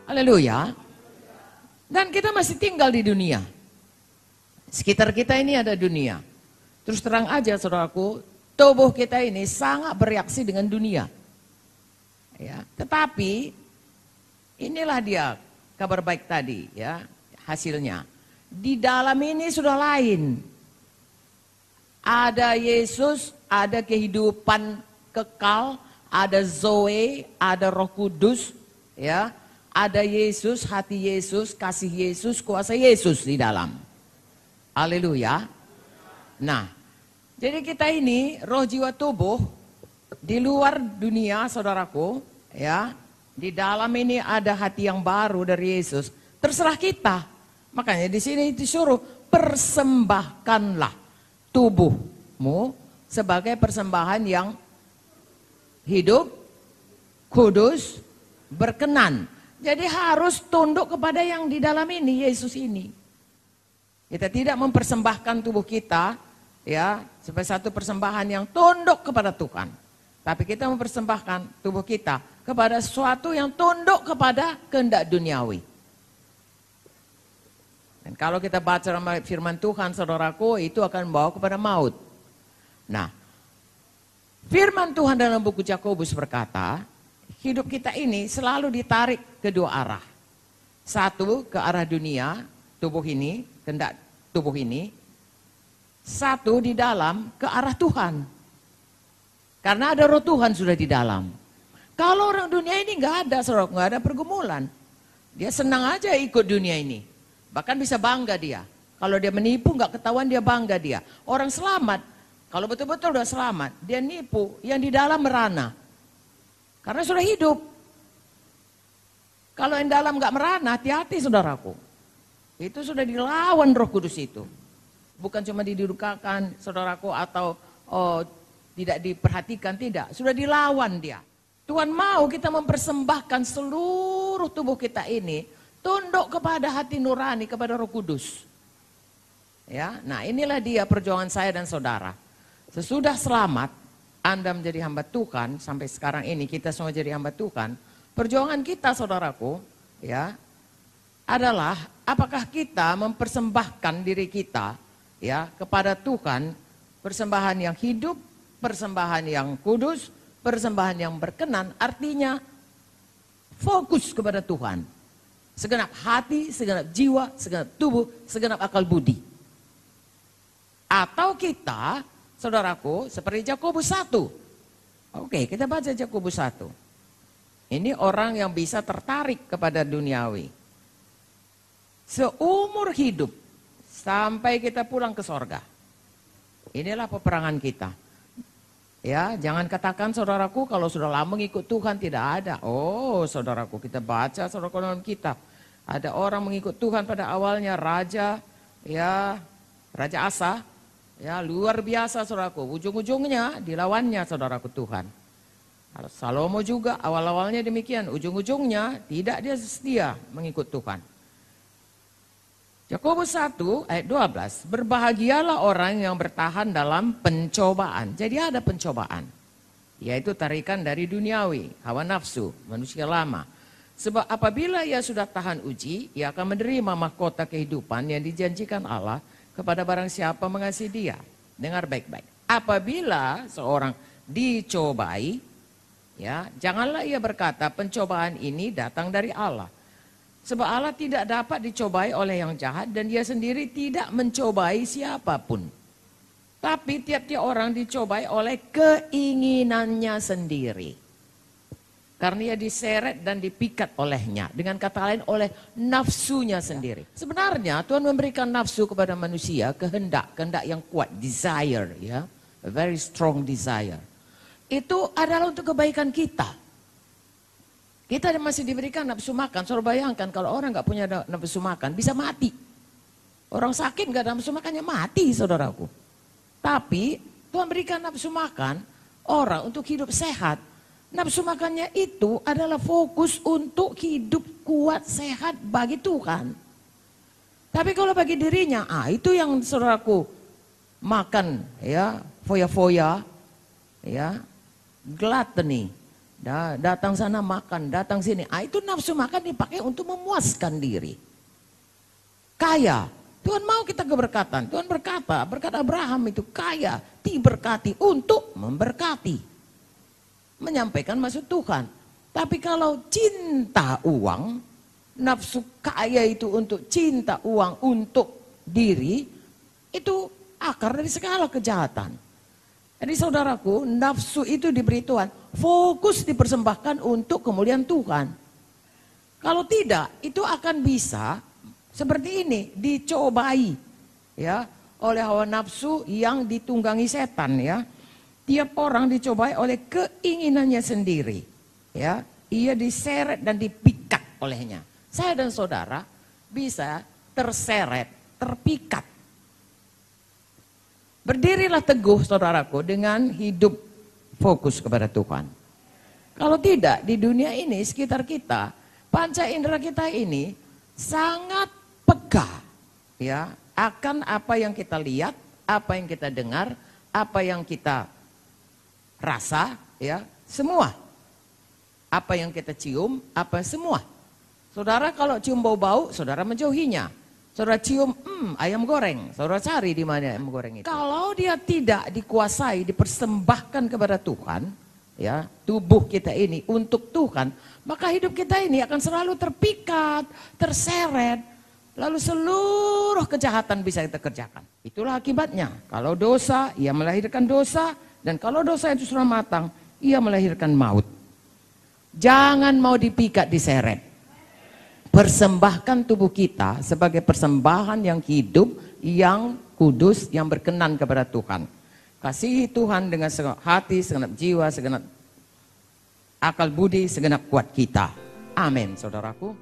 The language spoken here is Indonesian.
Haleluya. Dan kita masih tinggal di dunia. Sekitar kita ini ada dunia. Terus terang aja saudaraku, tubuh kita ini sangat bereaksi dengan dunia. Ya, tetapi inilah dia kabar baik tadi ya, hasilnya. Di dalam ini sudah lain. Ada Yesus, ada kehidupan kekal, ada Zoe, ada Roh Kudus, ya. Ada Yesus, hati Yesus, kasih Yesus, kuasa Yesus di dalam. Haleluya. Nah, jadi kita ini roh jiwa tubuh di luar dunia saudaraku, ya. Di dalam ini ada hati yang baru dari Yesus. Terserah kita. Makanya di sini disuruh persembahkanlah tubuhmu sebagai persembahan yang hidup, kudus, berkenan. Jadi harus tunduk kepada yang di dalam ini, Yesus ini. Kita tidak mempersembahkan tubuh kita ya sebagai satu persembahan yang tunduk kepada Tuhan. Tapi kita mempersembahkan tubuh kita kepada sesuatu yang tunduk kepada kehendak duniawi. Dan kalau kita baca firman Tuhan saudaraku, itu akan membawa kepada maut. Nah, firman Tuhan dalam buku Yakobus berkata, hidup kita ini selalu ditarik ke dua arah. Satu ke arah dunia, tubuh ini, kehendak tubuh ini. Satu di dalam ke arah Tuhan. Karena ada roh Tuhan sudah di dalam. Kalau orang dunia ini nggak ada, saudara, nggak ada pergumulan. Dia senang aja ikut dunia ini. Bahkan bisa bangga dia. Kalau dia menipu nggak ketahuan dia bangga dia. Orang selamat, kalau betul-betul udah selamat, dia nipu, yang di dalam merana. Karena sudah hidup. Kalau yang dalam nggak merana, hati-hati saudaraku. Itu sudah dilawan Roh Kudus itu. Bukan cuma didudukakan saudaraku atau tidak diperhatikan, tidak. Sudah dilawan dia. Tuhan mau kita mempersembahkan seluruh tubuh kita ini tunduk kepada hati nurani, kepada Roh Kudus. Ya, nah inilah dia perjuangan saya dan saudara. Sesudah selamat, Anda menjadi hamba Tuhan, sampai sekarang ini kita semua jadi hamba Tuhan. Perjuangan kita saudaraku, ya, adalah apakah kita mempersembahkan diri kita, ya, kepada Tuhan, persembahan yang hidup, persembahan yang kudus, persembahan yang berkenan, artinya fokus kepada Tuhan. Segenap hati, segenap jiwa, segenap tubuh, segenap akal budi. Atau kita, saudaraku, seperti Yakobus 1. Oke, kita baca Yakobus 1. Ini orang yang bisa tertarik kepada duniawi. Seumur hidup sampai kita pulang ke sorga. Inilah peperangan kita. Ya, jangan katakan saudaraku kalau sudah lama mengikut Tuhan tidak ada. Oh, saudaraku, kita baca saudaraku dalam kitab. Ada orang mengikut Tuhan pada awalnya raja, ya, Raja Asa. Ya, luar biasa saudaraku, ujung-ujungnya dilawannya saudaraku Tuhan. Salomo juga awal-awalnya demikian, ujung-ujungnya tidak dia setia mengikut Tuhan. Yakobus 1 ayat 12, berbahagialah orang yang bertahan dalam pencobaan. Jadi ada pencobaan, yaitu tarikan dari duniawi, hawa nafsu, manusia lama. Sebab apabila ia sudah tahan uji, ia akan menerima mahkota kehidupan yang dijanjikan Allah kepada barang siapa mengasihi dia. Dengar baik-baik. Apabila seorang dicobai, ya, janganlah ia berkata pencobaan ini datang dari Allah. Sebab Allah tidak dapat dicobai oleh yang jahat dan dia sendiri tidak mencobai siapapun. Tapi tiap-tiap orang dicobai oleh keinginannya sendiri. Karena ia diseret dan dipikat olehnya. Dengan kata lain oleh nafsunya sendiri. Sebenarnya Tuhan memberikan nafsu kepada manusia, kehendak yang kuat, desire, ya, a very strong desire. Itu adalah untuk kebaikan kita. Kita masih diberikan nafsu makan. Saudara bayangkan kalau orang nggak punya nafsu makan bisa mati. Orang sakit nggak ada nafsu makannya mati, saudaraku. Tapi Tuhan berikan nafsu makan orang untuk hidup sehat. Nafsu makannya itu adalah fokus untuk hidup kuat sehat bagi Tuhan. Tapi kalau bagi dirinya, itu yang saudaraku makan, ya, foya-foya, ya, gluttony. Datang sana makan, datang sini. Itu nafsu makan dipakai untuk memuaskan diri. Kaya, Tuhan mau kita keberkatan. Tuhan berkata, berkat Abraham itu kaya, diberkati untuk memberkati. Menyampaikan maksud Tuhan. Tapi kalau cinta uang, nafsu kaya itu untuk cinta uang untuk diri, itu akar dari segala kejahatan. Jadi saudaraku, nafsu itu diberi Tuhan, fokus dipersembahkan untuk kemuliaan Tuhan. Kalau tidak, itu akan bisa seperti ini, dicobai ya oleh hawa nafsu yang ditunggangi setan ya. Tiap orang dicobai oleh keinginannya sendiri ya. Ia diseret dan dipikat olehnya. Saya dan saudara bisa terseret, terpikat. Berdirilah teguh saudaraku dengan hidup fokus kepada Tuhan. Kalau tidak di dunia ini sekitar kita, panca indera kita ini sangat peka ya akan apa yang kita lihat, apa yang kita dengar, apa yang kita rasa ya, semua. Apa yang kita cium, apa semua. Saudara kalau cium bau-bau, saudara menjauhinya. Saudara cium, ayam goreng, saudara cari di mana ayam goreng itu. Kalau dia tidak dikuasai, dipersembahkan kepada Tuhan, ya tubuh kita ini untuk Tuhan, maka hidup kita ini akan selalu terpikat, terseret, lalu seluruh kejahatan bisa kita kerjakan. Itulah akibatnya. Kalau dosa, ia melahirkan dosa, dan kalau dosa itu sudah matang, ia melahirkan maut. Jangan mau dipikat, diseret. Persembahkan tubuh kita sebagai persembahan yang hidup, yang kudus, yang berkenan kepada Tuhan. Kasihi Tuhan dengan segenap hati, segenap jiwa, segenap akal budi, segenap kuat kita. Amin, saudaraku.